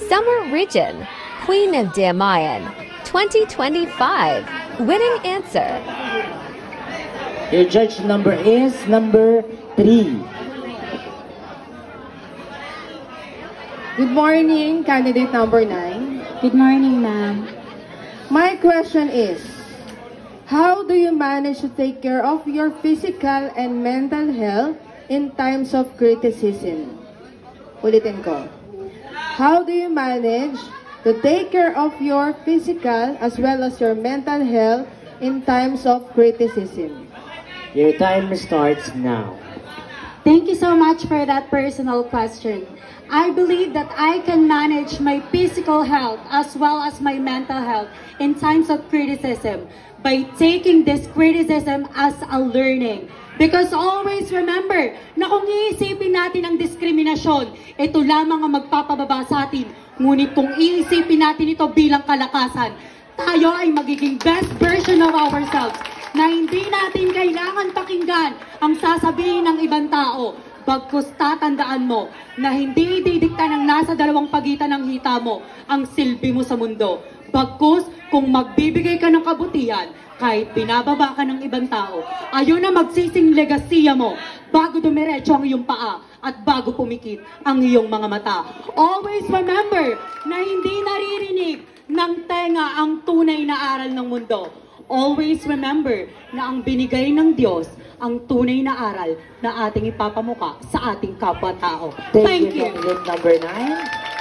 Summer Region, Queen of Damayan, 2025. Winning answer. Your judge number is number 3. Good morning, candidate number 9. Good morning, ma'am. My question is, how do you manage to take care of your physical and mental health in times of criticism? Ulitin ko. How do you manage to take care of your physical as well as your mental health in times of criticism? Your time starts now. Thank you so much for that personal question. I believe that I can manage my physical health as well as my mental health in times of criticism by taking this criticism as a learning. Because always remember na kung iisipin natin ang diskriminasyon, ito lamang ang magpapababa sa atin. Ngunit kung iisipin natin ito bilang kalakasan, tayo ay magiging best version of ourselves na hindi natin kailangan pakinggan ang sasabihin ng ibang tao. Bagkus tatandaan mo na hindi didikta ng nasa dalawang pagitan ng hita mo ang silbi mo sa mundo. Bagkus kung magbibigay ka ng kabutihan kahit binababa ka ng ibang tao, ayun na magsising legasiya mo bago dumiretso ang iyong paa at bago pumikit ang iyong mga mata. Always remember na hindi naririnig ng tenga ang tunay na aral ng mundo. Always remember na ang binigay ng Diyos ang tunay na aral na ating ipapamuka sa ating kapwa-tao. Thank you. Number 9.